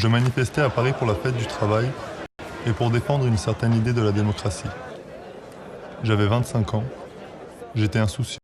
Je manifestais à Paris pour la fête du travail et pour défendre une certaine idée de la démocratie. J'avais 25 ans, j'étais insouciant.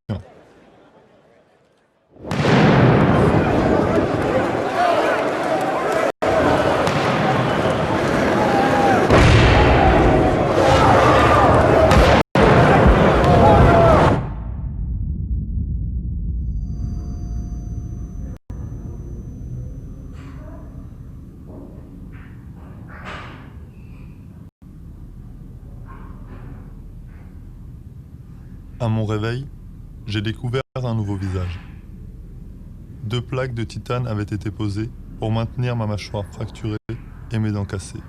À mon réveil, j'ai découvert un nouveau visage. 2 plaques de titane avaient été posées pour maintenir ma mâchoire fracturée et mes dents cassées.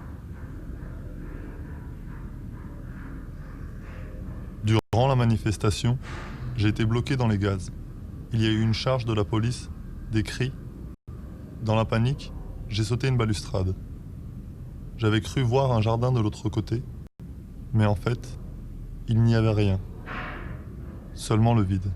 Durant la manifestation, j'ai été bloqué dans les gaz. Il y a eu une charge de la police, des cris. Dans la panique, j'ai sauté une balustrade. J'avais cru voir un jardin de l'autre côté, mais en fait, il n'y avait rien. Seulement le vide.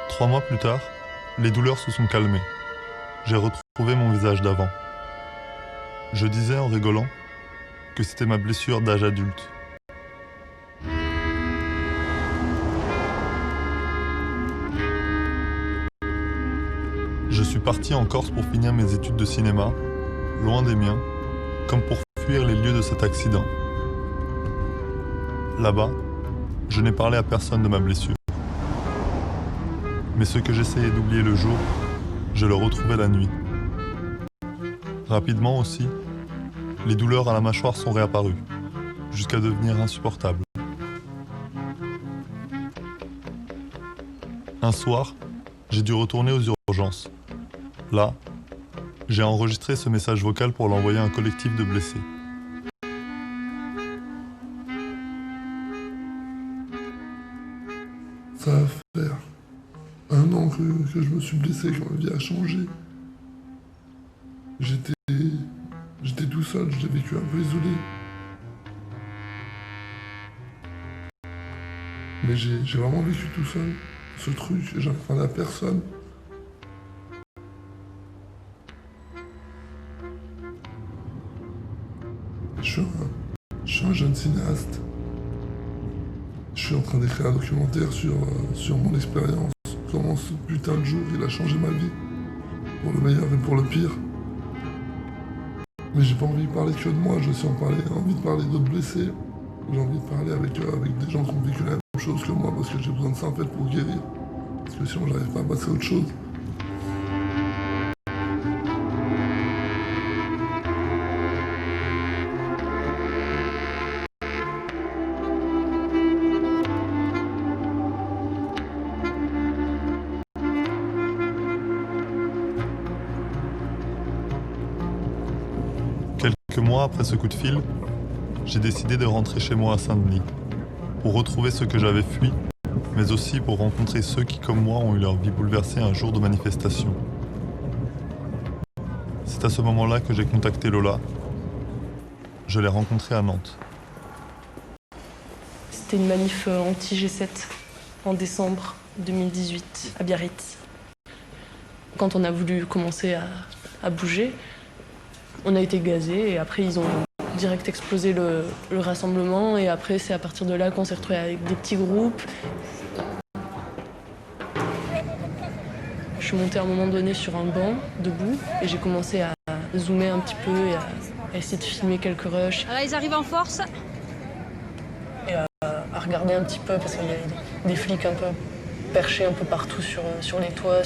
Trois mois plus tard, les douleurs se sont calmées. J'ai retrouvé mon visage d'avant. Je disais en rigolant que c'était ma blessure d'âge adulte. Je suis parti en Corse pour finir mes études de cinéma, loin des miens, comme pour fuir les lieux de cet accident. Là-bas, je n'ai parlé à personne de ma blessure. Mais ce que j'essayais d'oublier le jour, je le retrouvais la nuit. Rapidement aussi, les douleurs à la mâchoire sont réapparues, jusqu'à devenir insupportables. Un soir, j'ai dû retourner aux urgences. Là, j'ai enregistré ce message vocal pour l'envoyer à un collectif de blessés. Ça va faire 1 an que je me suis blessé, que ma vie a changé. J'étais tout seul, j'ai vécu un peu isolé. Mais j'ai vraiment vécu tout seul. Ce truc, j'en parlais à personne. Je suis un jeune cinéaste. Je suis en train d'écrire un documentaire sur mon expérience. Comment ce putain de jour, il a changé ma vie. Pour le meilleur et pour le pire. Mais j'ai pas envie de parler que de moi, j'ai aussi envie de parler d'autres blessés. J'ai envie de parler avec des gens qui ont vécu la même chose que moi, parce que j'ai besoin de ça en fait pour guérir. Parce que sinon j'arrive pas à passer à autre chose. Quelques mois après ce coup de fil, j'ai décidé de rentrer chez moi à Saint-Denis, pour retrouver ce que j'avais fui, mais aussi pour rencontrer ceux qui, comme moi, ont eu leur vie bouleversée un jour de manifestation. C'est à ce moment-là que j'ai contacté Lola. Je l'ai rencontrée à Nantes. C'était une manif anti-G7 en décembre 2018 à Biarritz. Quand on a voulu commencer à bouger, on a été gazés et après ils ont direct explosé le rassemblement et après c'est à partir de là qu'on s'est retrouvés avec des petits groupes. Je suis montée à un moment donné sur un banc debout et j'ai commencé à zoomer un petit peu et à essayer de filmer quelques rushs. Là ils arrivent en force. Et à regarder un petit peu parce qu'il y a des flics un peu perchés un peu partout sur les toits.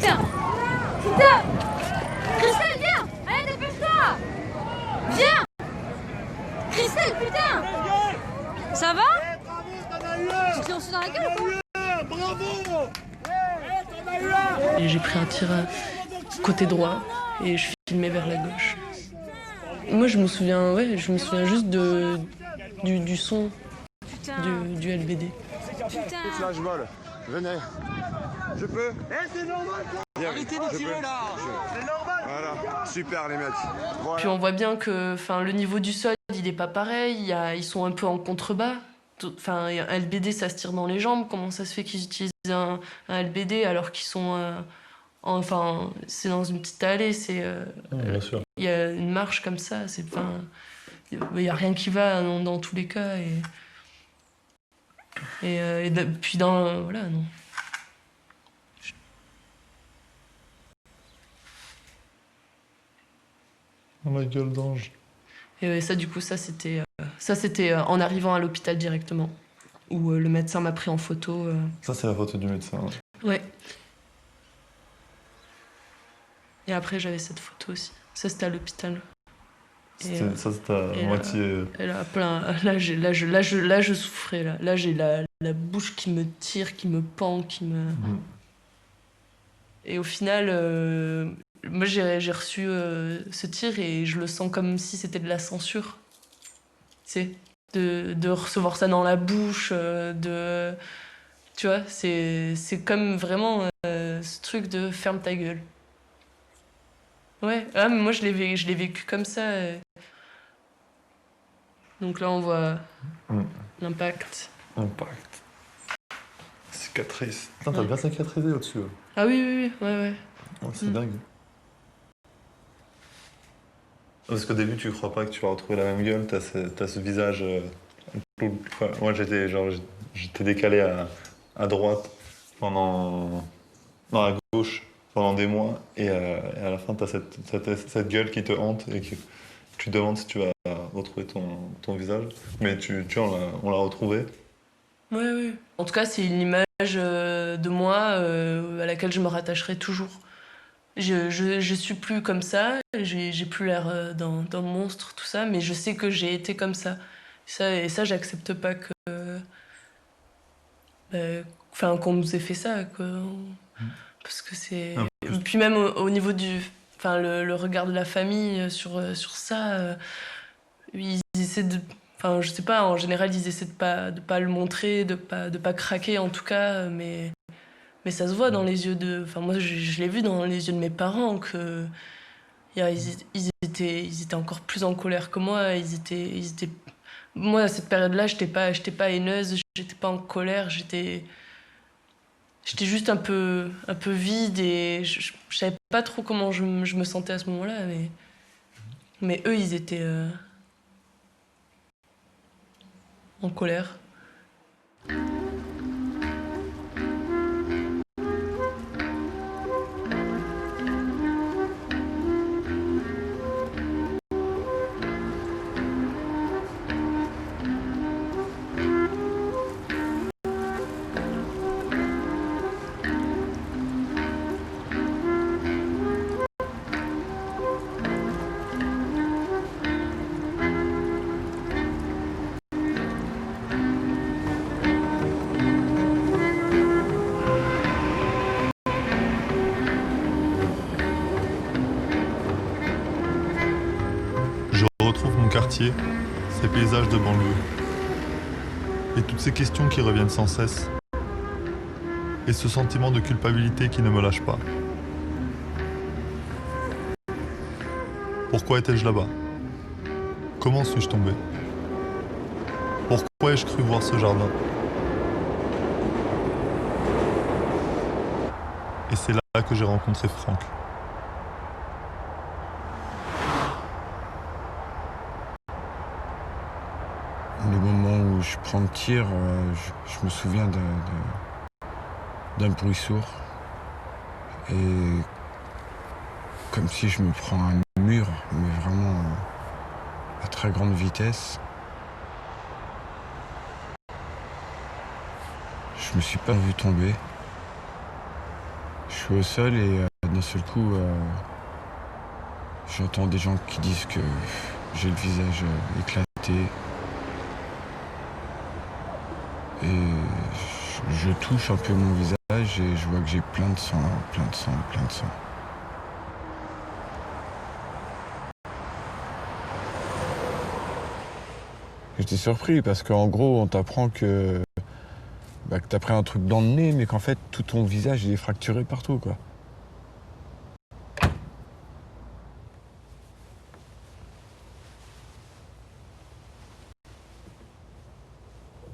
Tiens, putain, Christelle, viens. Allez, dépêche-toi. Viens. Christelle, putain. Ça va? Tu te l'as reçu dans la gueule ou quoi? Et j'ai pris un tir côté droit et je filmais vers la gauche. Moi, je me souviens juste du son Putain. du LBD. Putain. Là, je vole. Venez. Je peux. Arrêtez de tirer là. C'est normal. Voilà. Super les mecs. Voilà. Puis on voit bien que le niveau du sol, il est pas pareil. Ils sont un peu en contrebas. Enfin, un LBD, ça se tire dans les jambes. Comment ça se fait qu'ils utilisent un LBD alors qu'ils sont... Enfin, c'est dans une petite allée. Bien sûr. Il y a une marche comme ça. Il n'y a rien qui va dans tous les cas. Puis voilà, non. Oh, la gueule d'ange. Et ça, du coup, c'était en arrivant à l'hôpital directement, où le médecin m'a pris en photo. Ça, c'est la photo du médecin. Ouais. Et après, j'avais cette photo aussi. Ça, c'était à l'hôpital. Ça, c'était à moitié... Et là, là, je souffrais. Là j'ai la bouche qui me tire, qui me pend, qui me... Et au final, moi, j'ai reçu ce tir et je le sens comme si c'était de la censure. Tu sais, de recevoir ça dans la bouche, tu vois, c'est comme vraiment ce truc de ferme ta gueule. Ouais, mais moi je l'ai vécu comme ça. Donc là on voit l'impact. Impact. Cicatrice. Putain, t'as bien cicatrisé au-dessus. Ah oui, ouais. Oh, c'est dingue. Parce qu'au début, tu crois pas que tu vas retrouver la même gueule, t'as ce visage... Enfin, moi, j'étais décalé à droite non, à gauche pendant des mois, et à la fin, t'as cette gueule qui te hante et que tu te demandes si tu vas retrouver ton visage. Mais tu vois, on l'a retrouvé. Ouais. En tout cas, c'est une image de moi à laquelle je me rattacherai toujours. Je suis plus comme ça, j'ai plus l'air d'un monstre, tout ça, mais je sais que j'ai été comme ça. Et ça, j'accepte pas qu'on nous ait fait ça, quoi. Parce que c'est... Puis même au niveau le regard de la famille sur ça, ils essaient de... Enfin, je sais pas, en général, ils essaient de pas le montrer, de pas craquer, en tout cas, mais ça se voit dans les yeux de... Enfin, moi, je l'ai vu dans les yeux de mes parents, que ils étaient encore plus en colère que moi. Moi, à cette période-là, j'étais pas haineuse, j'étais pas en colère, j'étais juste un peu vide et je savais pas trop comment je me sentais à ce moment-là, mais eux, ils étaient en colère. Retrouve mon quartier, ces paysages de banlieue, et toutes ces questions qui reviennent sans cesse, et ce sentiment de culpabilité qui ne me lâche pas. Pourquoi étais-je là-bas? Comment suis-je tombé? Pourquoi ai-je cru voir ce jardin? Et c'est là que j'ai rencontré Franck. Le moment où je prends le tir, je me souviens d'un bruit sourd. Et comme si je me prends un mur, mais vraiment à très grande vitesse. Je me suis pas vu tomber. Je suis au sol et d'un seul coup, j'entends des gens qui disent que j'ai le visage éclaté. Et je touche un peu mon visage et je vois que j'ai plein de sang. J'étais surpris parce qu'en gros, on t'apprend que t'as pris un truc dans le nez, mais qu'en fait, tout ton visage il est fracturé partout, quoi.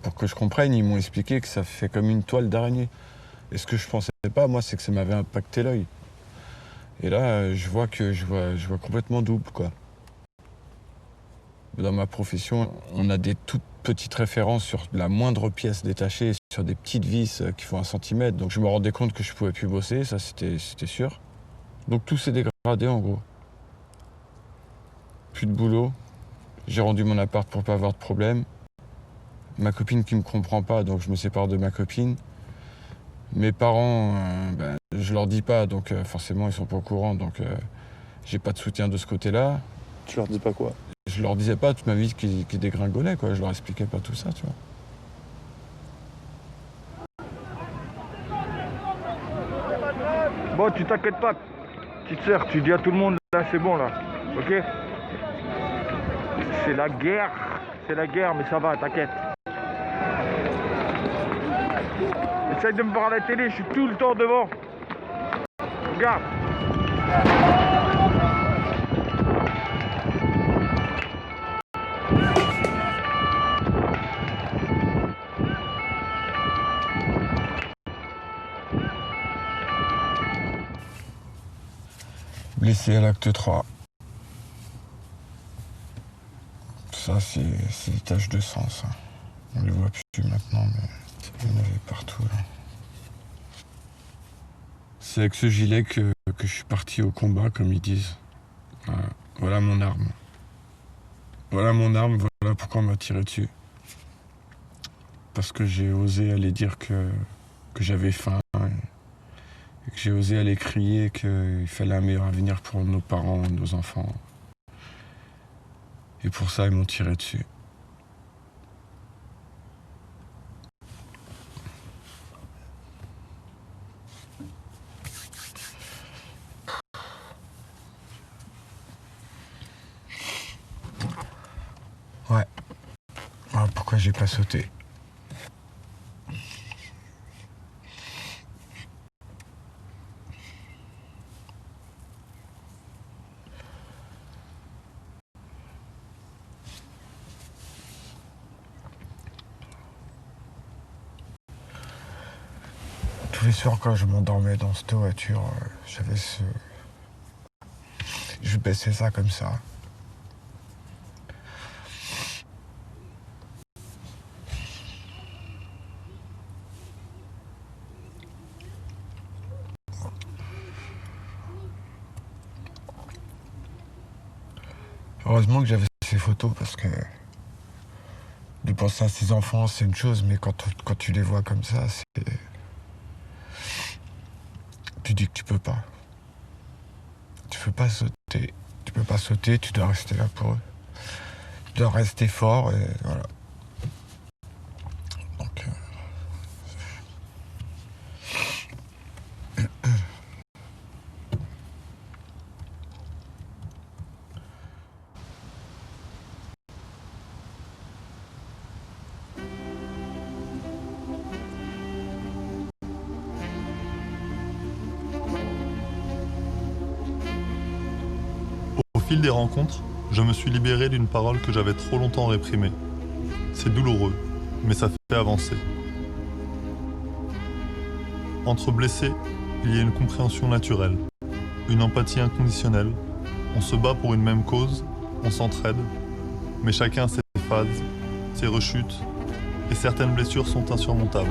Pour que je comprenne, ils m'ont expliqué que ça fait comme une toile d'araignée. Et ce que je pensais pas, moi, c'est que ça m'avait impacté l'œil. Et là, je vois complètement double, quoi. Dans ma profession, on a des toutes petites références sur la moindre pièce détachée, sur des petites vis qui font 1 centimètre. Donc je me rendais compte que je pouvais plus bosser, ça c'était sûr. Donc tout s'est dégradé en gros. Plus de boulot. J'ai rendu mon appart pour pas avoir de problème. Ma copine qui me comprend pas, donc je me sépare de ma copine. Mes parents, je leur dis pas, donc forcément ils sont pas au courant, donc j'ai pas de soutien de ce côté-là. Tu leur dis pas quoi? Je leur disais pas toute ma vie qui dégringolait, quoi. Je leur expliquais pas tout ça, tu vois. Bon, tu t'inquiètes pas, petite sœur, tu dis à tout le monde, là c'est bon là, ok? C'est la guerre, mais ça va, t'inquiète. Essaye de me voir à la télé, je suis tout le temps devant. Regarde. Blessé à l'acte 3. Ça, c'est des taches de sang, ça. On les voit plus maintenant, mais il y en avait partout, là. C'est avec ce gilet que je suis parti au combat, comme ils disent. Voilà mon arme. Voilà mon arme, voilà pourquoi on m'a tiré dessus. Parce que j'ai osé aller dire que j'avais faim. Et que j'ai osé aller crier qu'il fallait un meilleur avenir pour nos parents, nos enfants. Et pour ça, ils m'ont tiré dessus. Ouais. Ah, pourquoi j'ai pas sauté? Tous les soirs, quand je m'endormais dans cette voiture, j'avais ce... Je baissais ça comme ça. Heureusement que j'avais ces photos parce que de penser à ses enfants, c'est une chose, mais quand tu les vois comme ça, c'est... Tu dis que tu peux pas. Tu peux pas sauter. Tu peux pas sauter, tu dois rester là pour eux. Tu dois rester fort et voilà. Donc... Au fil des rencontres, je me suis libéré d'une parole que j'avais trop longtemps réprimée. C'est douloureux, mais ça fait avancer. Entre blessés, il y a une compréhension naturelle, une empathie inconditionnelle. On se bat pour une même cause, on s'entraide, mais chacun a ses phases, ses rechutes, et certaines blessures sont insurmontables.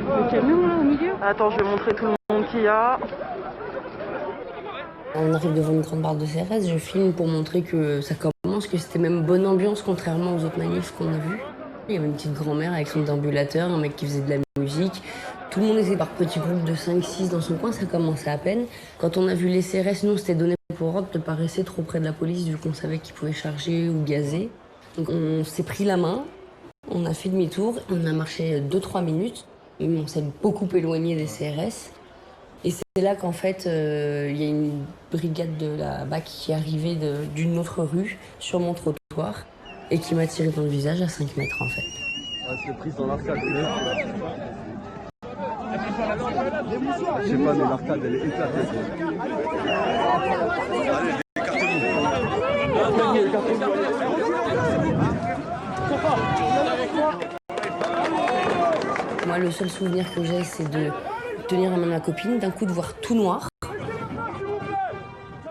Le camion là au milieu? Attends, je vais montrer tout le monde qu'il y a. On arrive devant une grande barre de CRS, je filme pour montrer que ça commence, que c'était même bonne ambiance contrairement aux autres manifs qu'on a vus. Il y avait une petite grand-mère avec son déambulateur, un mec qui faisait de la musique. Tout le monde était par petits groupes de 5-6 dans son coin, ça commençait à peine. Quand on a vu les CRS, nous, c'était donné pour ordre de ne pas rester trop près de la police vu qu'on savait qu'ils pouvaient charger ou gazer. Donc on s'est pris la main, on a fait demi-tour, on a marché 2-3 minutes. On s'est beaucoup éloigné des CRS. Et c'est là qu'en fait, il y a une brigade de la BAC qui est arrivée d'une autre rue sur mon trottoir et qui m'a tiré dans le visage à 5 mètres en fait. Reste prise dans l'arcade. Je sais pas, mais l'arcade, elle est éclatée. Moi, le seul souvenir que j'ai, c'est de tenir la main de ma copine, d'un coup de voir tout noir.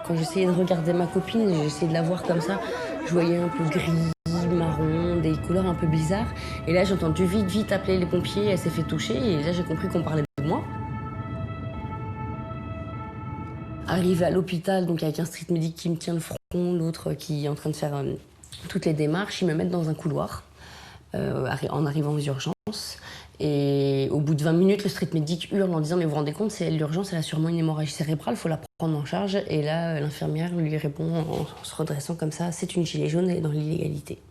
Quand j'essayais de regarder ma copine, j'essayais de la voir comme ça, je voyais un peu gris, marron, des couleurs un peu bizarres. Et là, j'ai entendu vite appeler les pompiers, elle s'est fait toucher et là, j'ai compris qu'on parlait de moi. Arrivé à l'hôpital, donc avec un street medic qui me tient le front, l'autre qui est en train de faire toutes les démarches, ils me mettent dans un couloir en arrivant aux urgences. Et au bout de 20 minutes, le street medic hurle en disant « Mais vous vous rendez compte, c'est l'urgence, elle a sûrement une hémorragie cérébrale, il faut la prendre en charge. » Et là, l'infirmière lui répond en se redressant comme ça « C'est une gilet jaune, elle est dans l'illégalité. »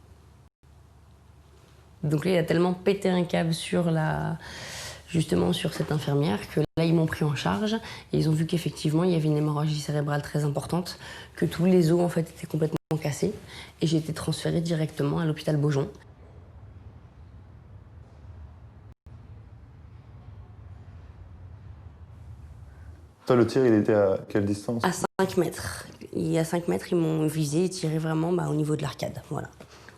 Donc là, il a tellement pété un câble justement sur cette infirmière que là, ils m'ont pris en charge et ils ont vu qu'effectivement, il y avait une hémorragie cérébrale très importante, que tous les os en fait étaient complètement cassés et j'ai été transférée directement à l'hôpital Beaujon. Toi, le tir, il était à quelle distance? À 5 mètres. Et à 5 mètres, ils m'ont visé et tiré vraiment au niveau de l'arcade. Voilà.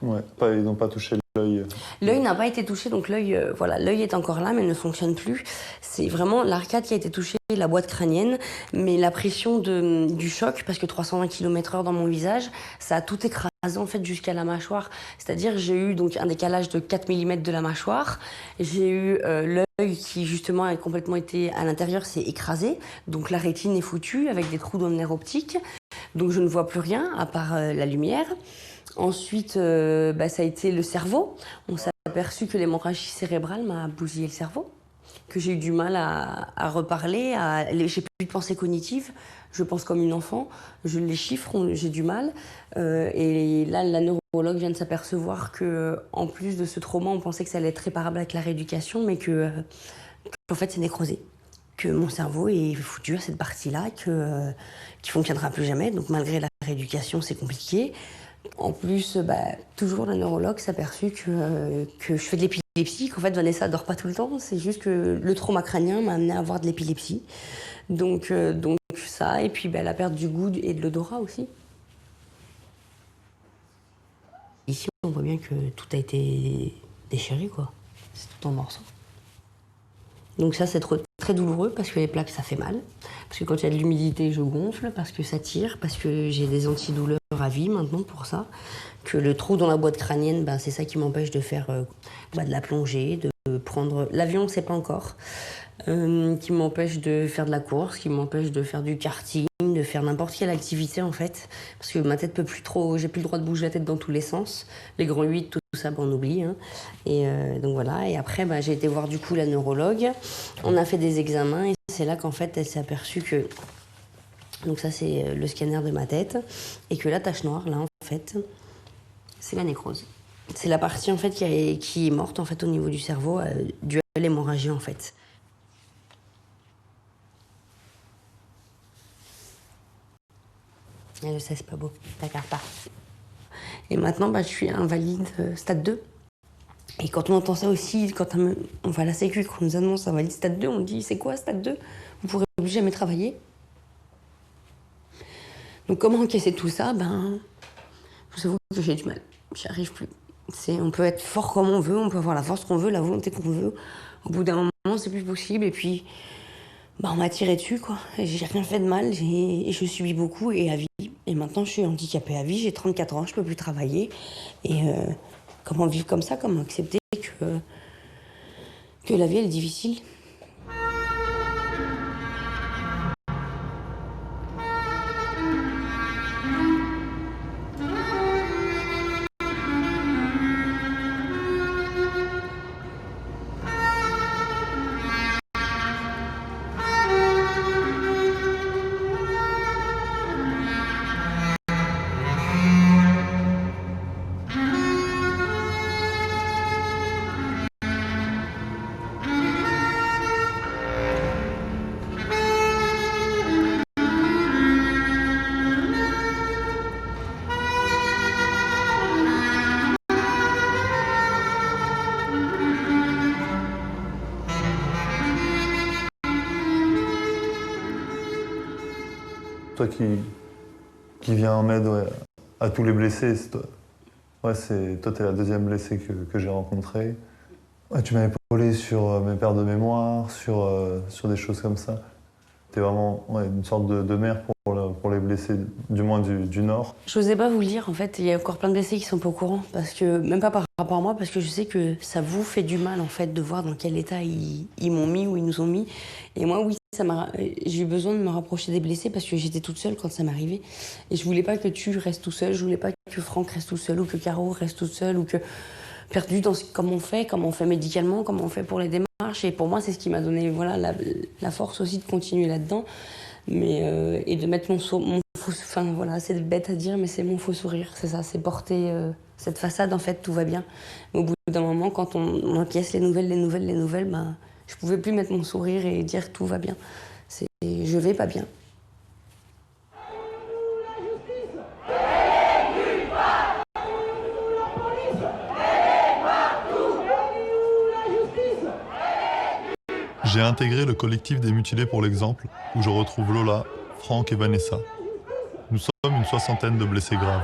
Ouais, ils n'ont pas touché l'œil. L'œil n'a pas été touché, donc l'œil est encore là, mais ne fonctionne plus. C'est vraiment l'arcade qui a été touchée, la boîte crânienne, mais la pression du choc, parce que 320 km/h dans mon visage, ça a tout écrasé en fait jusqu'à la mâchoire. C'est-à-dire j'ai eu donc un décalage de 4 mm de la mâchoire, j'ai eu l'œil qui justement a complètement été à l'intérieur, s'est écrasé, donc la rétine est foutue avec des trous dans le nerf optique, donc je ne vois plus rien à part la lumière. Ensuite, ça a été le cerveau. On s'est aperçu que l'hémorragie cérébrale m'a bousillé le cerveau, que j'ai eu du mal à reparler, j'ai plus de pensée cognitive, je pense comme une enfant, je les chiffre, j'ai du mal. Et là, la neurologue vient de s'apercevoir qu'en plus de ce trauma, on pensait que ça allait être réparable avec la rééducation, mais qu'en fait, c'est nécrosé. Que mon cerveau est foutu à cette partie-là, qui ne fonctionnera plus jamais. Donc malgré la rééducation, c'est compliqué. En plus, toujours la neurologue s'est aperçue que je fais de l'épilepsie, qu'en fait Vanessa dort pas tout le temps, c'est juste que le trauma crânien m'a amené à avoir de l'épilepsie. Donc ça, et puis la perte du goût et de l'odorat aussi. Ici, on voit bien que tout a été déchiré, quoi. C'est tout en morceaux. Donc ça, c'est très douloureux parce que les plaques, ça fait mal. Parce que quand il y a de l'humidité, je gonfle, parce que ça tire, parce que j'ai des antidouleurs à vie maintenant pour ça. Que le trou dans la boîte crânienne, c'est ça qui m'empêche de faire de la plongée, de prendre... L'avion, c'est pas encore. Qui m'empêche de faire de la course, qui m'empêche de faire du karting, de faire n'importe quelle activité en fait. Parce que ma tête peut plus trop... J'ai plus le droit de bouger la tête dans tous les sens. Les grands 8, tout ça, on oublie. Hein. Et donc voilà. Et après, j'ai été voir du coup la neurologue. On a fait des examens et c'est là qu'en fait, elle s'est aperçue que... Donc ça, c'est le scanner de ma tête. Et que la tache noire, là, en fait, c'est la nécrose. C'est la partie, en fait, qui est morte, en fait, au niveau du cerveau, due à l'hémorragie, en fait. Je sais, c'est pas beau. T'inquiète pas. Et maintenant, je suis invalide stade 2. Et quand on entend ça aussi, quand on va à la sécu, qu'on nous annonce invalide stade 2, on dit, c'est quoi stade 2? Vous pourrez plus jamais travailler. Donc comment encaisser tout ça? Je vous avoue que j'ai du mal. J'y arrive plus. On peut être fort comme on veut, on peut avoir la force qu'on veut, la volonté qu'on veut. Au bout d'un moment, c'est plus possible. Et puis, on m'a tiré dessus, quoi. J'ai rien fait de mal, et je subis beaucoup, et à vie. Et maintenant, je suis handicapée à vie, j'ai 34 ans, je peux plus travailler. Et comment vivre comme ça? Comment accepter que la vie, elle est difficile? toi qui viens en aide à tous les blessés. Toi, t'es la deuxième blessée que j'ai rencontrée. Ouais, tu m'as épaulé sur mes pertes de mémoire, sur des choses comme ça. T'es vraiment une sorte de mère pour les blessés, du moins du Nord. Je n'osais pas vous le dire, en fait, il y a encore plein de blessés qui sont pas au courant, parce que, même pas par rapport à moi, parce que je sais que ça vous fait du mal, en fait, de voir dans quel état ils m'ont mis ou ils nous ont mis. Et moi, oui, j'ai eu besoin de me rapprocher des blessés parce que j'étais toute seule quand ça m'arrivait. Et je voulais pas que tu restes tout seul, je voulais pas que Franck reste tout seul, ou que Caro reste toute seule, ou que perdu dans comment on fait médicalement, comment on fait pour les démarches. Et pour moi, c'est ce qui m'a donné la force aussi de continuer là-dedans. Mais, et de mettre mon faux... Enfin voilà, c'est bête à dire, mais c'est mon faux sourire. C'est ça, c'est porter cette façade, en fait, tout va bien. Mais au bout d'un moment, quand on encaisse les nouvelles, ben, je pouvais plus mettre mon sourire et dire tout va bien. Je vais pas bien. J'ai intégré le collectif des mutilés pour l'exemple, où je retrouve Lola, Franck et Vanessa. Nous sommes une 60aine de blessés graves.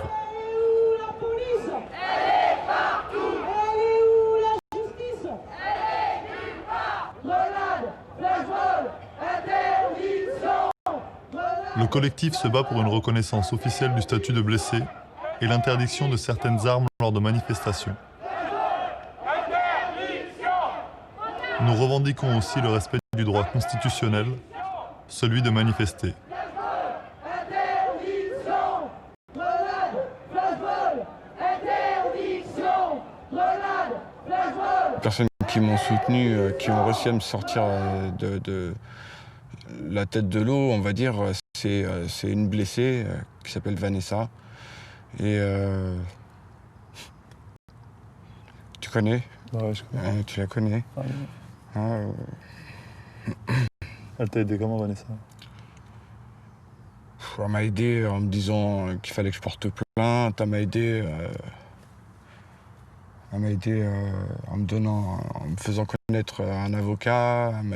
Le collectif se bat pour une reconnaissance officielle du statut de blessé et l'interdiction de certaines armes lors de manifestations. Nous revendiquons aussi le respect du droit constitutionnel, celui de manifester. Les personnes qui m'ont soutenu, qui ont réussi à me sortir de la tête de l'eau, on va dire, c'est une blessée qui s'appelle Vanessa. Et tu connais? Ouais, je connais. Tu la connais? Elle t'a aidé comment, Vanessa? Elle m'a aidé en me disant qu'il fallait que je porte plainte. Elle m'a aidé en me faisant connaître un avocat. Elle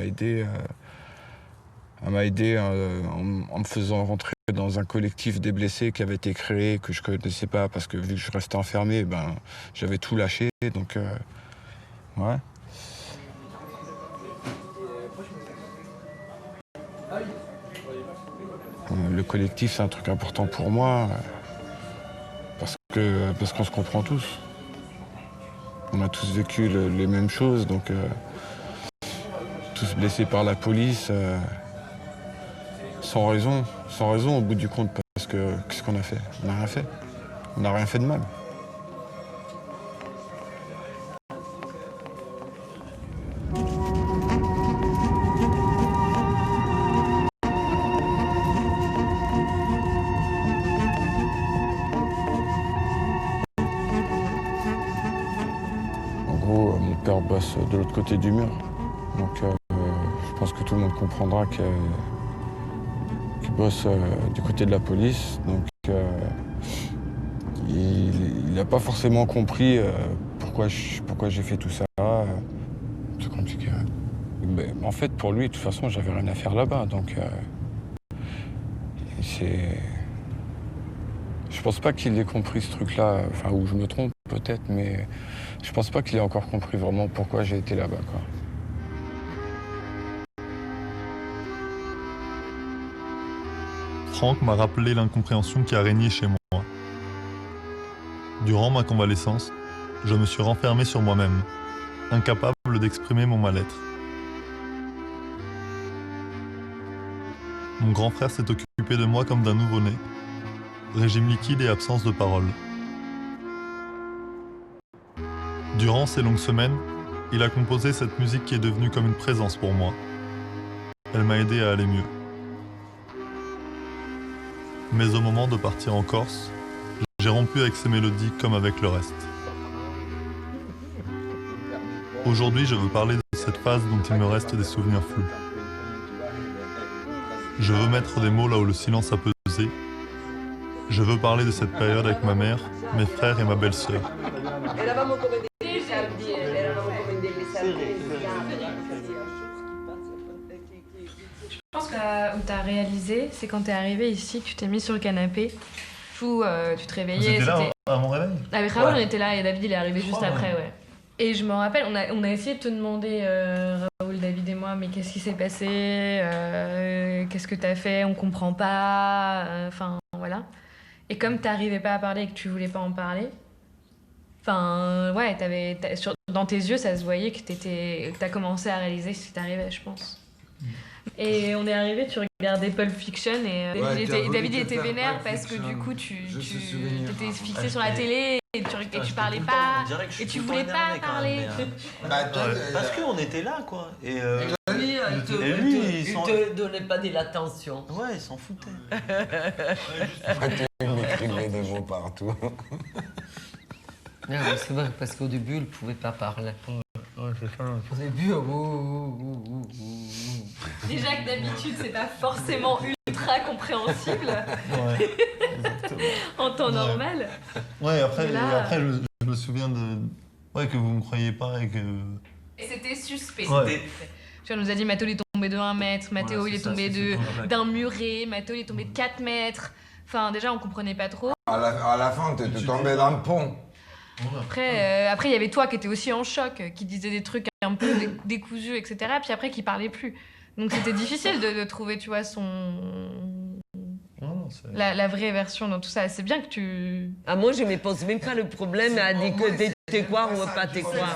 m'a aidé en me faisant rentrer dans un collectif des blessés qui avait été créé, que je connaissais pas parce que vu que je restais enfermé, ben, j'avais tout lâché. Donc, ouais. Le collectif, c'est un truc important pour moi parce qu'on se comprend tous. On a tous vécu les mêmes choses, donc tous blessés par la police, sans raison au bout du compte, parce que qu'est-ce qu'on a fait? On n'a rien fait. On n'a rien fait de mal. Mon père bosse de l'autre côté du mur, donc je pense que tout le monde comprendra qu'il bosse du côté de la police. Donc il n'a pas forcément compris pourquoi j'ai fait tout ça. C'est compliqué. Mais, en fait, pour lui, de toute façon, j'avais rien à faire là-bas, donc je pense pas qu'il ait compris ce truc-là, enfin, ou je me trompe peut-être, mais je pense pas qu'il ait encore compris vraiment pourquoi j'ai été là-bas, quoi. Franck m'a rappelé l'incompréhension qui a régné chez moi. Durant ma convalescence, je me suis renfermé sur moi-même, incapable d'exprimer mon mal-être. Mon grand frère s'est occupé de moi comme d'un nouveau-né, régime liquide et absence de parole. Durant ces longues semaines, il a composé cette musique qui est devenue comme une présence pour moi. Elle m'a aidé à aller mieux. Mais au moment de partir en Corse, j'ai rompu avec ces mélodies comme avec le reste. Aujourd'hui, je veux parler de cette phase dont il me reste des souvenirs flous. Je veux mettre des mots là où le silence a pesé. Je veux parler de cette période avec ma mère, mes frères et ma belle-sœur. Je pense t'as réalisé, c'est quand t'es arrivé ici, que tu t'es mis sur le canapé. Tu te réveillais. Vous étiez là à mon réveil? Avec Raoul, on était là et David, il est arrivé juste après, ouais. Et je me rappelle, on a essayé de te demander, Raoul, David et moi, mais qu'est-ce qui s'est passé, qu'est-ce que t'as fait, on comprend pas, enfin voilà. Et comme t'arrivais pas à parler et que tu voulais pas en parler, enfin ouais, dans tes yeux, ça se voyait que t'as commencé à réaliser ce qui t'arrivait, je pense. Et on est arrivé, tu regardais Pulp Fiction et David était vénère parce que du coup tu t'étais fixé sur la télé et tu parlais pas et tu voulais pas parler. Parce qu'on était là quoi. Et lui, il te donnait pas de l'attention. Ouais, il s'en foutait. Il m'écrivait des mots partout. Non, mais c'est vrai, parce qu'au début, il pouvait pas parler. Ouais, c'est ça. Au début, Déjà que d'habitude, c'est pas forcément ultra compréhensible en temps normal. Ouais, après, là... après je me souviens que vous me croyiez pas et que... C'était suspect. Ouais. Tu nous as dit, Mathéo il est tombé de 1 mètre, Mathéo il est tombé d'un muret, Mathéo il est tombé de 4 mètres. Enfin, déjà, on comprenait pas trop. À la fin, t'étais tombé dans le pont. Après, il y avait toi qui étais aussi en choc, qui disait des trucs un peu décousus, etc. Puis après, qui parlait plus. Donc c'était difficile de trouver, tu vois, la vraie version dans tout ça. C'est bien que tu... Ah, moi, je me pose même pas le problème à dire que t'es quoi ou pas t'es quoi.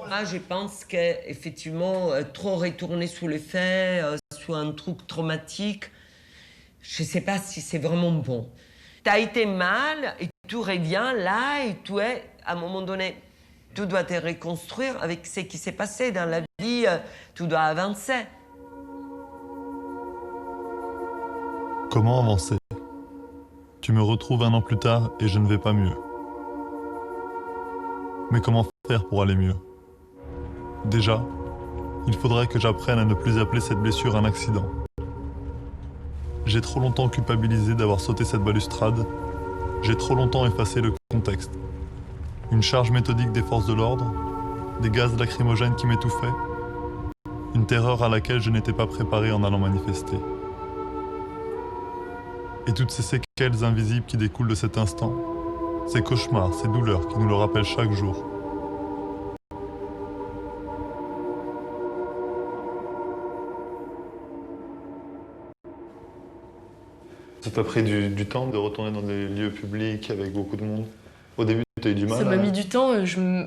Moi, je pense qu'effectivement, trop retourner sous les faits, sur un truc traumatique, je sais pas si c'est vraiment bon. T'as été mal et tu reviens là et tu es, à un moment donné, tu dois te reconstruire avec ce qui s'est passé dans la vie, tu dois avancer. Comment avancer? Tu me retrouves 1 an plus tard et je ne vais pas mieux. Mais comment faire pour aller mieux? Déjà, il faudrait que j'apprenne à ne plus appeler cette blessure un accident. J'ai trop longtemps culpabilisé d'avoir sauté cette balustrade. J'ai trop longtemps effacé le contexte. Une charge méthodique des forces de l'ordre, des gaz lacrymogènes qui m'étouffaient, une terreur à laquelle je n'étais pas préparé en allant manifester. Et toutes ces séquelles invisibles qui découlent de cet instant, ces cauchemars, ces douleurs qui nous le rappellent chaque jour. Ça t'a pris du temps de retourner dans des lieux publics avec beaucoup de monde? Au début, tu as eu du mal? Ça m'a mis du temps.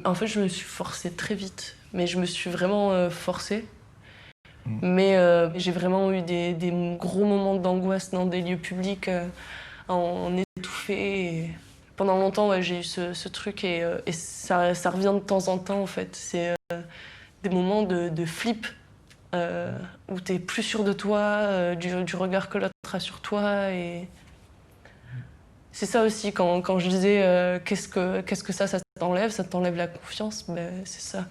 En fait, je me suis forcée très vite. Mais je me suis vraiment forcée. Mais j'ai vraiment eu des gros moments d'angoisse dans des lieux publics, en étouffée. Et pendant longtemps, ouais, j'ai eu ce truc et ça revient de temps en temps, en fait. C'est des moments de flip. Où tu es plus sûr de toi, du regard que l'autre a sur toi. Et c'est ça aussi, quand je disais qu'est-ce que ça t'enlève la confiance, ben, c'est ça.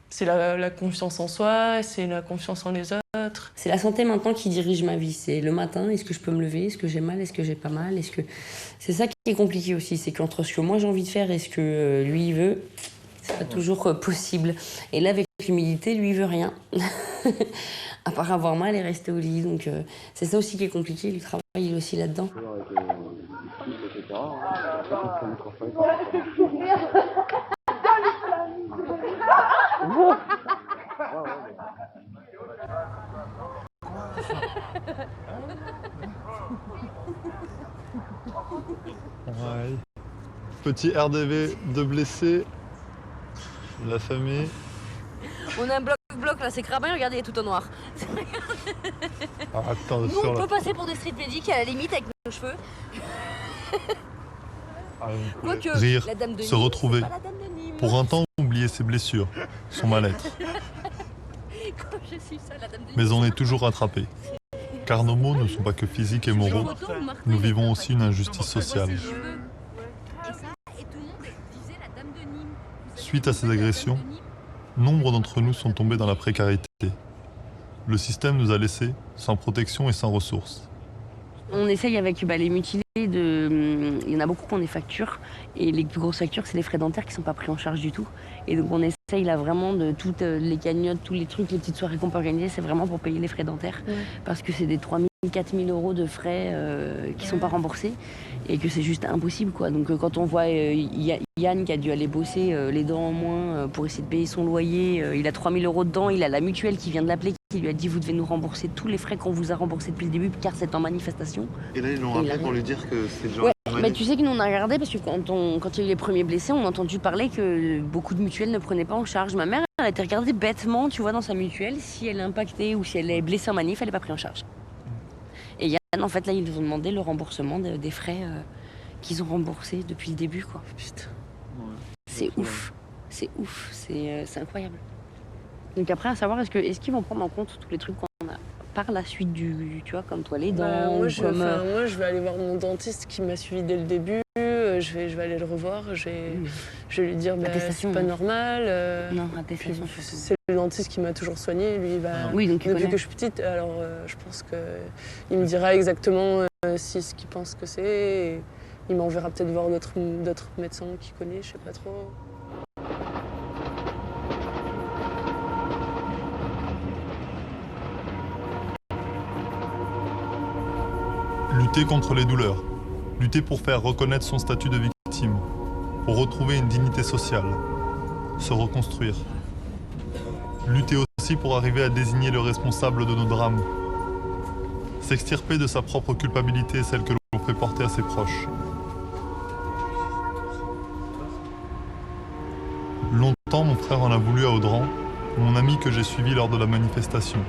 C'est la confiance en soi, c'est la confiance en les autres. C'est la santé maintenant qui dirige ma vie. C'est le matin, est-ce que je peux me lever, est-ce que j'ai mal, est-ce que j'ai pas mal, C'est ça qui est compliqué aussi, c'est qu'entre ce que moi j'ai envie de faire et ce que lui il veut, c'est pas toujours possible. Et là, avec l'humilité, lui, il veut rien. À part avoir mal et rester au lit. Donc, c'est ça aussi qui est compliqué. Il travaille aussi là-dedans. Ouais. Petit RDV de blessés. La famille. On a un bloc là, c'est Crabin, regardez, il est tout en noir. Ah, attends, nous, on peut passer pour des street medics à la limite avec nos cheveux. Quoique, rire, la dame de se Nîmes, retrouver. Pour un temps, oublier ses blessures, son mal-être. Mais on est toujours rattrapé. Car nos maux ne sont pas que physiques et moraux. Nous vivons aussi une injustice sociale. Suite à ces agressions, nombre d'entre nous sont tombés dans la précarité. Le système nous a laissés sans protection et sans ressources. On essaye avec les mutilés il y en a beaucoup qu'on les facture. Et les plus grosses factures, c'est les frais dentaires qui ne sont pas pris en charge du tout. Et donc on essaie il a vraiment de toutes les cagnottes, tous les trucs, les petites soirées qu'on peut organiser, c'est vraiment pour payer les frais dentaires. Ouais. Parce que c'est des 3 000, 4 000 euros de frais qui sont pas remboursés et que c'est juste impossible, quoi. Donc quand on voit Yann qui a dû aller bosser les dents en moins pour essayer de payer son loyer, il a 3 000 euros dedans, il a la mutuelle qui vient de l'appeler, qui lui a dit vous devez nous rembourser tous les frais qu'on vous a remboursés depuis le début car c'est en manifestation. Et là ils l'ont rappelé pour lui dire que c'est déjà... Ouais, mais tu sais que nous on a regardé parce que quand il y a eu les premiers blessés, on a entendu parler que beaucoup de mutuelles ne prenaient pas en charge. Ma mère, elle a été regardée bêtement, tu vois, dans sa mutuelle, si elle est impactée ou si elle est blessée en manif, elle n'est pas prise en charge. Et Yann, en fait, là, ils nous ont demandé le remboursement des frais qu'ils ont remboursés depuis le début, quoi. Putain. Ouais, c'est ouf. C'est ouf. C'est incroyable. Donc après, à savoir, est-ce qu'ils vont prendre en compte tous les trucs qu'on a par la suite tu vois, comme toi, les dents moi, je vais aller voir mon dentiste qui m'a suivi dès le début. Je vais aller le revoir. Je vais lui dire, c'est pas normal. Non, attestation. C'est le dentiste qui m'a toujours soignée. Lui, depuis que je suis petite. Alors, je pense qu'il me dira exactement ce qu'il pense que c'est. Et il m'enverra peut-être voir d'autres médecins qu'il connaît, je sais pas trop. Lutter contre les douleurs. Lutter pour faire reconnaître son statut de victime. Pour retrouver une dignité sociale. Se reconstruire. Lutter aussi pour arriver à désigner le responsable de nos drames. S'extirper de sa propre culpabilité, celle que l'on fait porter à ses proches. Longtemps, mon frère en a voulu à Audran, mon ami que j'ai suivi lors de la manifestation.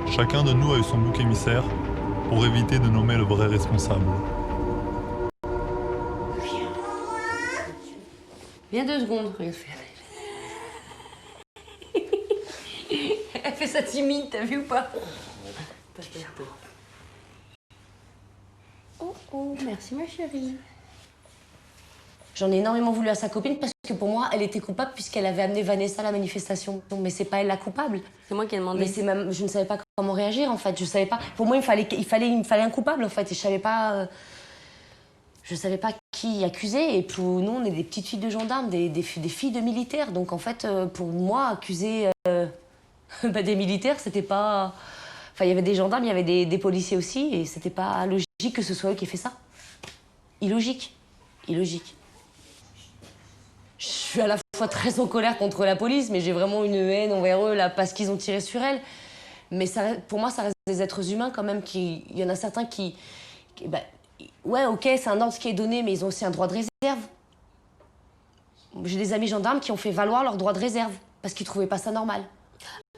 Chacun de nous a eu son bouc émissaire pour éviter de nommer le vrai responsable. Viens 2 secondes, regarde. Elle fait ça timide, t'as vu ou pas? Oh, merci ma chérie. J'en ai énormément voulu à sa copine parce que pour moi, elle était coupable puisqu'elle avait amené Vanessa à la manifestation. Mais c'est pas elle la coupable. C'est moi qui ai demandé. Mais je ne savais pas comment réagir en fait. Je savais pas. Pour moi, il me fallait un coupable en fait. Et je savais pas qui accuser. Et pour nous, on est des petites filles de gendarmes, des filles de militaires. Donc en fait, pour moi, accuser des militaires, c'était pas. Enfin, il y avait des gendarmes, il y avait des policiers aussi, et c'était pas logique que ce soit eux qui aient fait ça. Illogique. Je suis à la fois très en colère contre la police, mais j'ai vraiment une haine envers eux là, parce qu'ils ont tiré sur elle. Mais pour moi, ça reste des êtres humains quand même. Il y en a certains qui ouais, ok, c'est un ordre qui est donné, mais ils ont aussi un droit de réserve. J'ai des amis gendarmes qui ont fait valoir leur droit de réserve parce qu'ils trouvaient pas ça normal.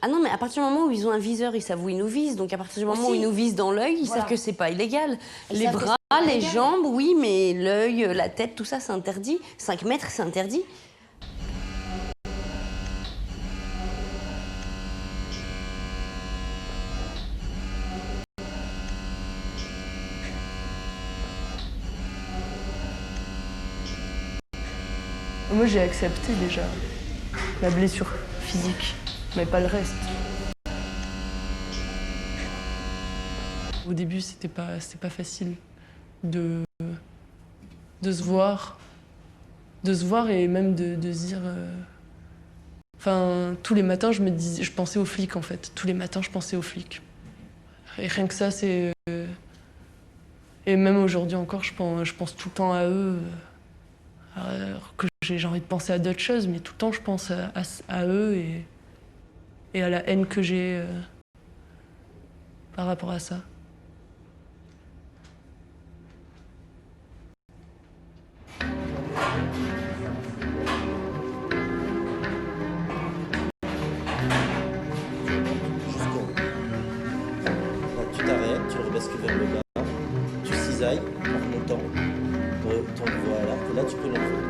Ah non, mais à partir du moment où ils ont un viseur, ils savent où ils nous visent. Donc à partir du moment où ils nous visent dans l'œil, ils savent que c'est pas illégal. Les bras, les jambes, oui, mais l'œil, la tête, tout ça, c'est interdit. 5 mètres, c'est interdit. Moi, j'ai accepté déjà la blessure physique, mais pas le reste. Au début, c'était pas facile de se voir et même de se dire. Enfin, tous les matins, je pensais aux flics en fait. Tous les matins, je pensais aux flics. Et rien que ça, c'est. Et même aujourd'hui encore, je pense tout le temps à eux. Alors que j'ai envie de penser à d'autres choses, mais tout le temps je pense à eux et à la haine que j'ai par rapport à ça. Tu t'arrêtes, tu rebascules vers le bas, tu cisailles en montant pour ton niveau à l'arc, et là tu peux l'enlever.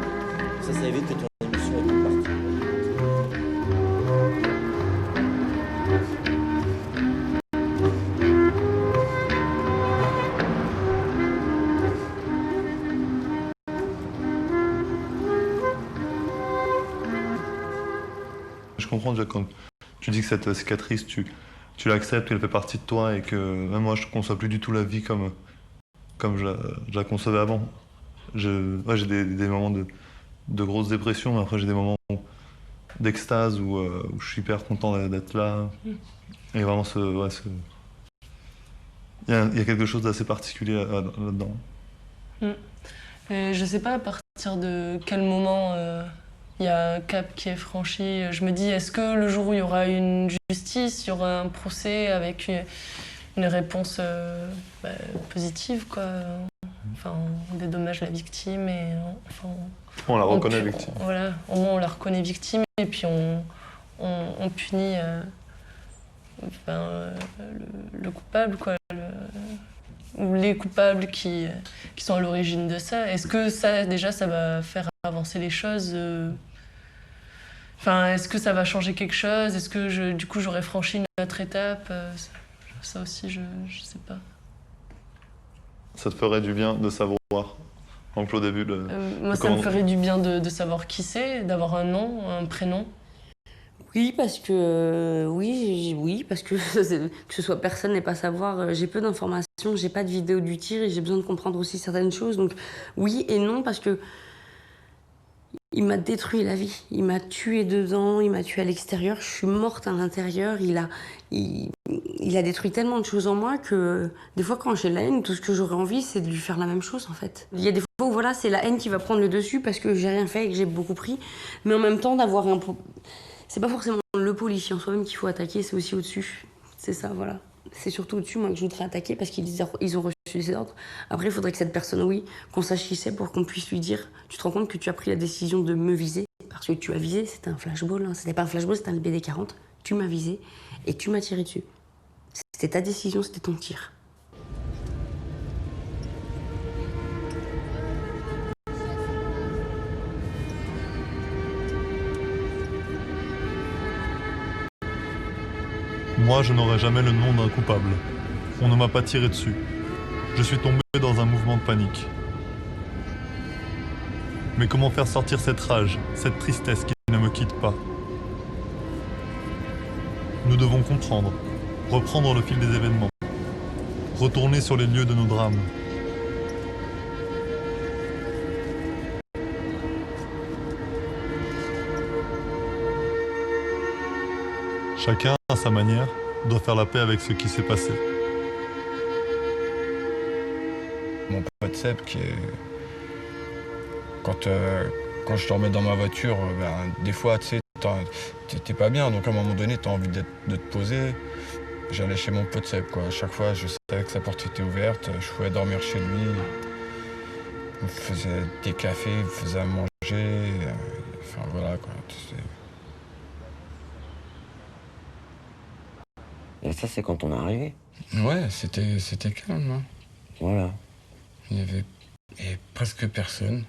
Ça évite que ton émotion est partie. Je comprends déjà quand tu dis que cette cicatrice, tu l'acceptes, qu'elle fait partie de toi et que même moi je ne conçois plus du tout la vie comme je la concevais avant. J'ai des moments de grosses dépressions, mais après j'ai des moments d'extase où je suis hyper content d'être là. Et vraiment, il y a quelque chose d'assez particulier là-dedans. Et je sais pas à partir de quel moment il y a un cap qui est franchi. Je me dis, est-ce que le jour où il y aura une justice, il y aura un procès avec une réponse positive, quoi. Enfin, on dédommage la victime et enfin, on la reconnaît victime. Voilà, au moins on la reconnaît victime et puis on punit le coupable, quoi. Ou les coupables qui sont à l'origine de ça. Est-ce que ça, déjà, ça va faire avancer les choses Enfin, est-ce que ça va changer quelque chose? Est-ce que du coup, j'aurais franchi une autre étape? Ça aussi, je sais pas. Ça te ferait du bien de savoir, donc au début, moi, ça me ferait du bien de savoir qui c'est, d'avoir un nom, un prénom. Oui, parce que que ce soit personne n'est pas savoir. J'ai peu d'informations, j'ai pas de vidéo du tir et j'ai besoin de comprendre aussi certaines choses. Donc oui et non, parce que il m'a détruit la vie. Il m'a tué dedans, il m'a tué à l'extérieur. Je suis morte à l'intérieur. Il a détruit tellement de choses en moi que des fois, quand j'ai la haine, tout ce que j'aurais envie, c'est de lui faire la même chose, en fait. Il y a des fois où voilà, c'est la haine qui va prendre le dessus parce que j'ai rien fait et que j'ai beaucoup pris. Mais en même temps, d'avoir un... C'est pas forcément le policier en soi-même qu'il faut attaquer, c'est aussi au-dessus. C'est ça, voilà. C'est surtout au-dessus, moi, que je voudrais attaquer parce qu'ils ont reçu des ordres. Après, il faudrait que cette personne, oui, qu'on sache qui c'est pour qu'on puisse lui dire « Tu te rends compte que tu as pris la décision de me viser parce que tu as visé, c'était un flashball, hein. C'était pas un flashball, c'était un BD-40. Tu m'as visé et tu m'as tiré dessus. C'était ta décision, c'était ton tir. » Moi, je n'aurai jamais le nom d'un coupable. On ne m'a pas tiré dessus. Je suis tombé dans un mouvement de panique. Mais comment faire sortir cette rage, cette tristesse qui ne me quitte pas? Nous devons comprendre, reprendre le fil des événements, retourner sur les lieux de nos drames. Chacun, à sa manière, doit faire la paix avec ce qui s'est passé. Mon pote Seb, qui est... Quand je dormais dans ma voiture, des fois, tu sais, t'es pas bien. Donc à un moment donné, t'as envie de te poser. J'allais chez mon pote Seb, quoi. À chaque fois, je savais que sa porte était ouverte. Je pouvais dormir chez lui. Il me faisait des cafés, il me faisait à manger. Enfin, voilà, quoi. Et ça, c'est quand on est arrivé. Ouais, c'était calme. Hein. Voilà. Il y avait presque personne.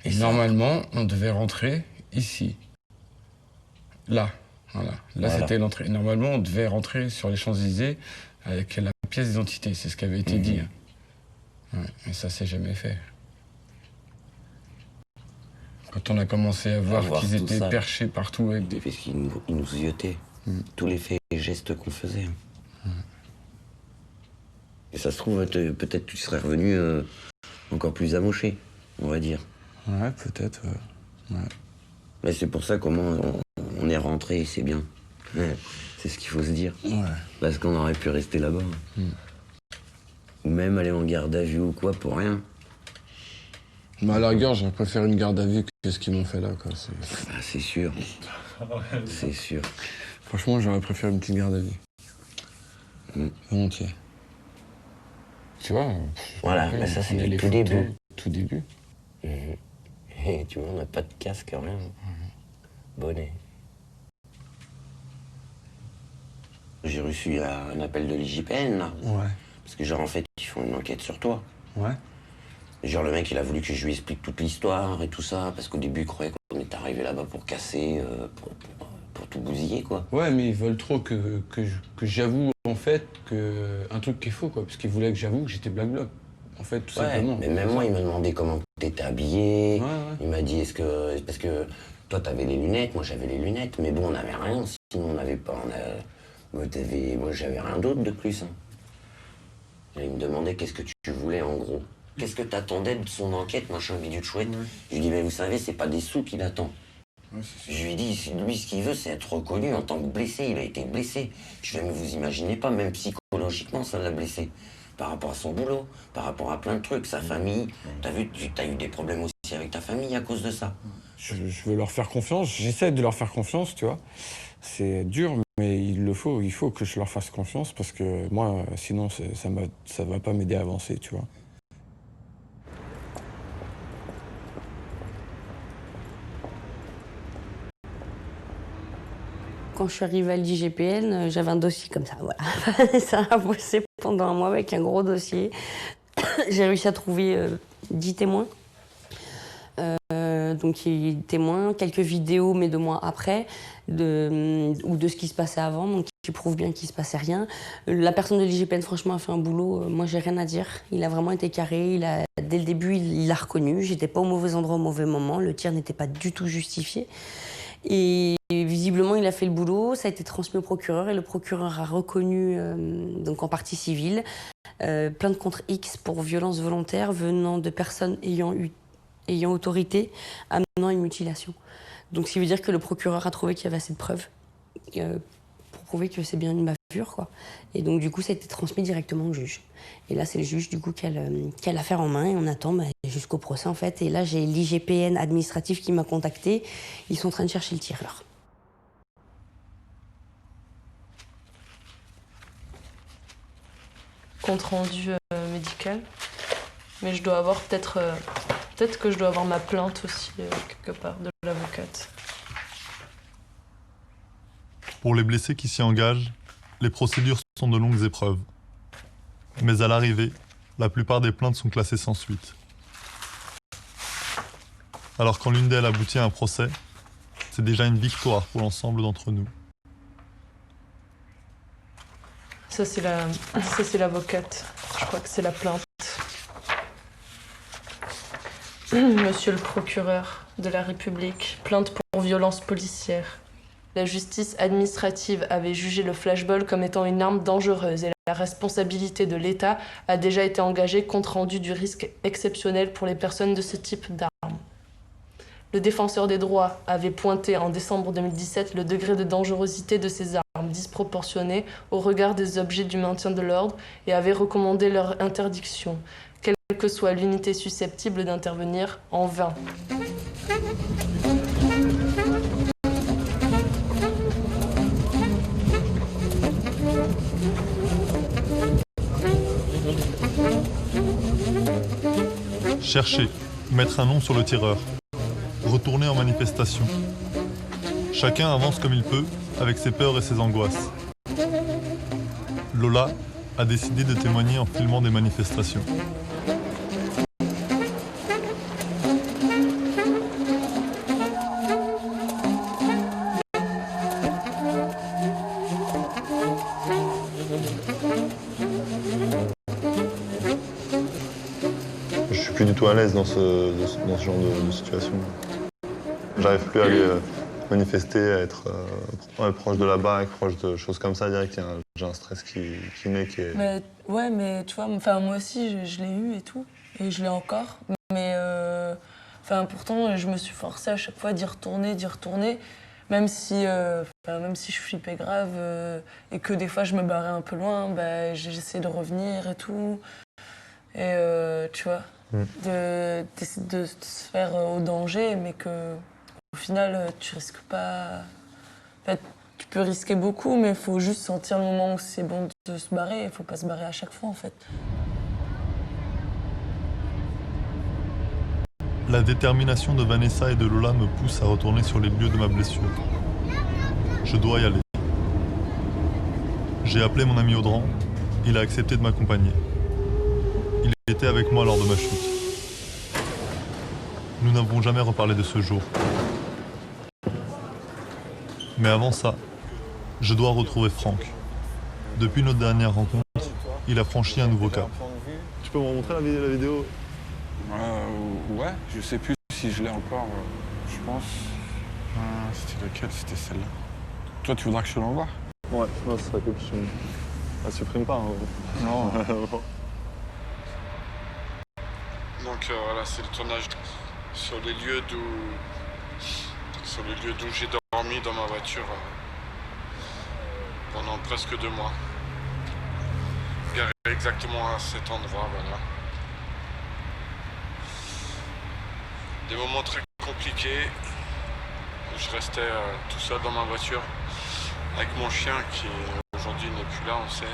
Et normalement, on devait rentrer ici. Là, voilà. Là, c'était l'entrée. Normalement, on devait rentrer sur les Champs-Élysées avec la pièce d'identité. C'est ce qui avait été dit. Hein. Ouais, mais ça s'est jamais fait. Quand on a commencé à voir qu'ils étaient perchés partout avec des... Parce qu'ils nous ziotaient. Tous les faits et gestes qu'on faisait. Et ça se trouve, peut-être tu serais revenu encore plus amoché, on va dire. Ouais, peut-être. Ouais. Mais c'est pour ça comment on est rentré, c'est bien. Ouais, c'est ce qu'il faut se dire. Ouais. Parce qu'on aurait pu rester là-bas. Ou même aller en garde à vue ou quoi, pour rien. À la rigueur, j'aurais préféré une garde à vue que ce qu'ils m'ont fait là, quoi. C'est sûr. C'est sûr. Franchement, j'aurais préféré une petite garde à vue. Volontiers. Tu vois. Voilà, mais ça c'est le tout début. Tout début. Et tu vois, on n'a pas de casque, rien. Bonnet. J'ai reçu un appel de l'IGPN, là. Ouais. Parce que genre, en fait, ils font une enquête sur toi. Ouais. Genre, le mec, il a voulu que je lui explique toute l'histoire et tout ça, parce qu'au début, il croyait qu'on était arrivé là-bas pour casser, pour tout bousiller, quoi. Ouais, mais ils veulent trop que j'avoue, en fait, un truc qui est faux, quoi. Parce qu'ils voulaient que j'avoue que j'étais Black Bloc. En fait, tout simplement. Mais même moi, il m'a demandé comment t'étais habillé. Ouais. Il m'a dit, parce que toi, t'avais les lunettes, moi, j'avais les lunettes. Mais bon, on n'avait rien, sinon on n'avait pas... Moi, j'avais rien d'autre de plus. Hein. Et il me demandait qu'est-ce que tu voulais, en gros. qu'est-ce que t'attendais de son enquête, machin, bidule chouette. Je lui dis, mais vous savez, c'est pas des sous qu'il attend. Je lui dis, lui, ce qu'il veut, c'est être reconnu en tant que blessé. Il a été blessé. Je fais, mais vous imaginez pas, même psychologiquement, ça l'a blessé. Par rapport à son boulot, par rapport à plein de trucs, sa famille. T'as vu, t'as eu des problèmes aussi avec ta famille à cause de ça. Je veux leur faire confiance, j'essaie de leur faire confiance, tu vois. C'est dur, mais il faut que je leur fasse confiance parce que moi, sinon, ça va pas m'aider à avancer, tu vois. Quand je suis arrivée à l'IGPN, j'avais un dossier comme ça, voilà. Ça a bossé pendant un mois avec un gros dossier. J'ai réussi à trouver 10 témoins. Donc témoins, quelques vidéos, mais 2 mois après, ou de ce qui se passait avant, donc qui prouve bien qu'il ne se passait rien. La personne de l'IGPN, franchement, a fait un boulot, moi j'ai rien à dire. Il a vraiment été carré, dès le début, il l'a reconnu. J'étais pas au mauvais endroit au mauvais moment, le tir n'était pas du tout justifié. Et visiblement, il a fait le boulot, ça a été transmis au procureur et le procureur a reconnu, donc en partie civile, plainte contre X pour violence volontaire venant de personnes ayant autorité, amenant une mutilation. Donc, ce qui veut dire que le procureur a trouvé qu'il y avait assez de preuves pour prouver que c'est bien une bavure, quoi. Et donc, du coup, ça a été transmis directement au juge. Et là, c'est le juge, du coup, qui a l'affaire en main et on attend jusqu'au procès, en fait. Et là, j'ai l'IGPN administratif qui m'a contacté. Ils sont en train de chercher le tireur. Compte rendu médical. Mais je dois avoir peut-être que je dois avoir ma plainte aussi, quelque part, de l'avocate. Pour les blessés qui s'y engagent, les procédures sont de longues épreuves. Mais à l'arrivée, la plupart des plaintes sont classées sans suite. Alors quand l'une d'elles aboutit à un procès, c'est déjà une victoire pour l'ensemble d'entre nous. Ça, c'est l'avocate. Je crois que c'est la plainte. Monsieur le procureur de la République, plainte pour violence policière. La justice administrative avait jugé le flashball comme étant une arme dangereuse et la responsabilité de l'État a déjà été engagée compte rendu du risque exceptionnel pour les personnes de ce type d'armes. Le défenseur des droits avait pointé en décembre 2017 le degré de dangerosité de ces armes disproportionnées au regard des objets du maintien de l'ordre et avait recommandé leur interdiction, quelle que soit l'unité susceptible d'intervenir, en vain. Chercher, mettre un nom sur le tireur, retourner en manifestation. Chacun avance comme il peut, avec ses peurs et ses angoisses. Lola a décidé de témoigner en filmant des manifestations. Je suis plus du tout à l'aise dans ce genre de situation. J'arrive plus à aller manifester, à être proche de la BAC, proche de choses comme ça, direct. J'ai un stress qui naît, qui est... Mais tu vois, moi aussi, je l'ai eu et tout, et je l'ai encore. Mais pourtant, je me suis forcée à chaque fois d'y retourner, même si je flippais grave et que des fois je me barrais un peu loin, j'essayais de revenir et tout. Et tu vois, d'essayer de se faire au danger, mais que au final, tu risques pas... En fait, tu peux risquer beaucoup, mais il faut juste sentir le moment où c'est bon de se barrer. Il faut pas se barrer à chaque fois, en fait. La détermination de Vanessa et de Lola me pousse à retourner sur les lieux de ma blessure. Je dois y aller. J'ai appelé mon ami Audran, il a accepté de m'accompagner. Il était avec moi lors de ma chute. Nous n'avons jamais reparlé de ce jour. Mais avant ça, je dois retrouver Franck. Depuis notre dernière rencontre, il a franchi un nouveau cap. Tu peux me remontrer la vidéo? Ouais, je sais plus si je l'ai encore, je pense. C'était laquelle? C'était celle-là. Toi, tu voudras que je te l'envoie? Ouais, non, ce serait cool. La supprime pas. Hein. Non. Donc voilà, c'est le tournage sur les lieux d'où j'ai dormi dans ma voiture pendant presque 2 mois. Garé exactement à cet endroit, voilà. Des moments très compliqués. Je restais tout seul dans ma voiture avec mon chien qui aujourd'hui n'est plus là, on sait.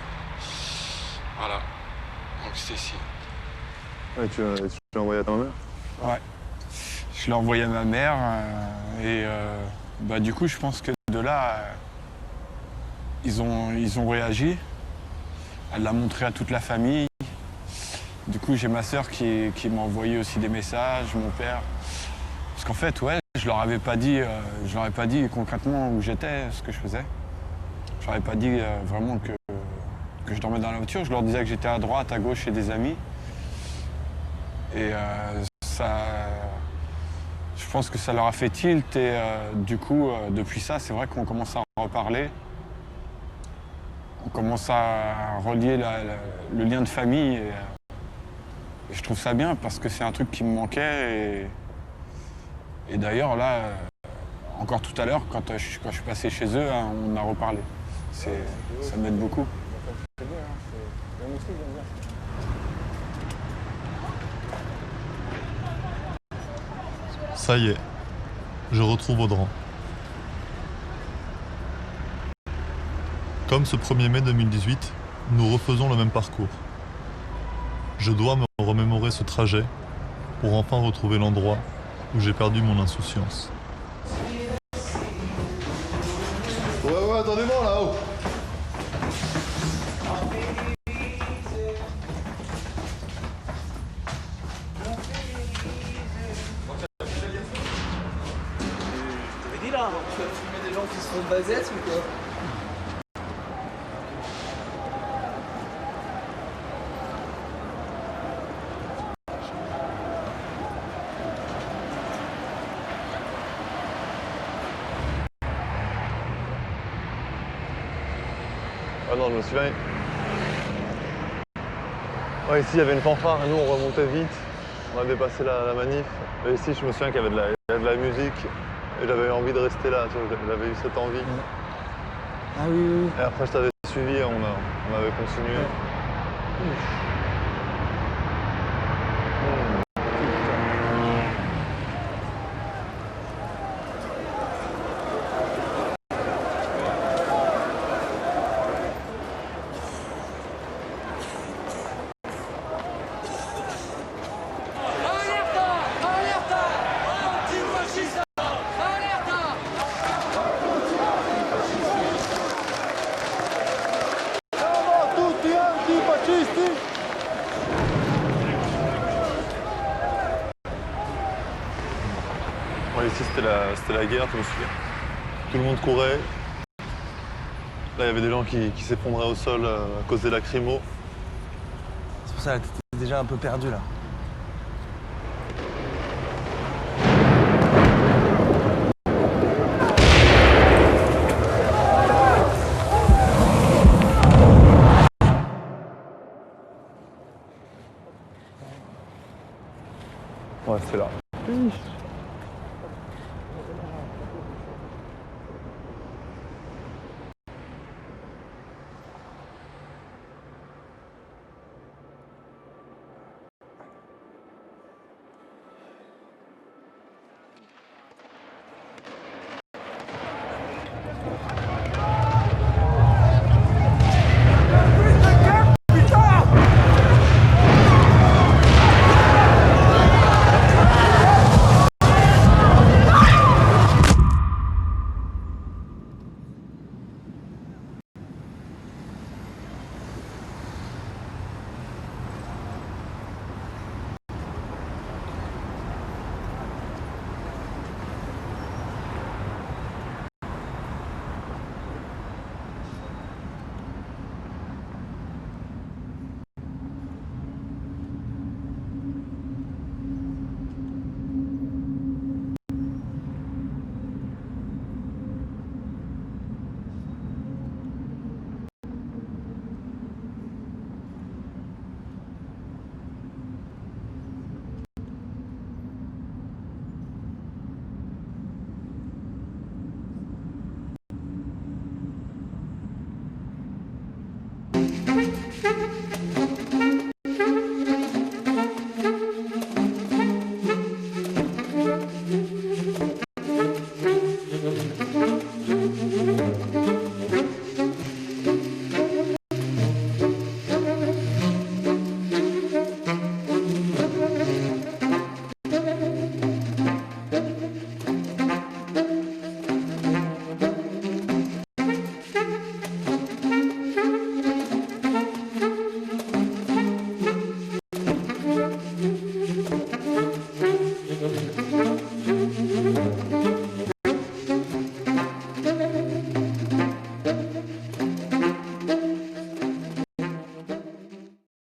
Voilà, donc c'est ici. Ouais, tu l'as envoyé à ta mère? Ouais, je l'ai envoyé à ma mère et du coup je pense que de là, ils ont réagi. Elle l'a montré à toute la famille. Du coup j'ai ma sœur qui m'a envoyé aussi des messages, mon père. Parce qu'en fait, ouais, je leur avais pas dit concrètement où j'étais, ce que je faisais. Je leur avais pas dit vraiment que je dormais dans la voiture. Je leur disais que j'étais à droite, à gauche chez des amis. Et je pense que ça leur a fait tilt. Et du coup, depuis ça, c'est vrai qu'on commence à en reparler. On commence à relier le lien de famille. Et je trouve ça bien parce que c'est un truc qui me manquait. Et d'ailleurs, là, encore tout à l'heure, quand je suis passé chez eux, on a reparlé. Ça m'aide beaucoup. Ça y est, je retrouve Audran. Comme ce 1er mai 2018, nous refaisons le même parcours. Je dois me remémorer ce trajet pour enfin retrouver l'endroit où j'ai perdu mon insouciance. Ouais, attendez-moi là-haut. T'avais dit là, tu vas filmer des gens qui se font bazettes ou quoi? Ah non, je me souviens. Ouais, ici il y avait une fanfare et nous on remontait vite. On a dépassé la manif. Et ici je me souviens qu'il y avait de la musique et j'avais envie de rester là, tu vois, j'avais eu cette envie. Ah oui. Et après je t'avais suivi et on avait continué. Ouais, ici c'était la guerre, je me souviens. Tout le monde courait. Là il y avait des gens qui s'effondraient au sol à cause des lacrymos. C'est pour ça que t'étais déjà un peu perdu là. Ouais, c'est là.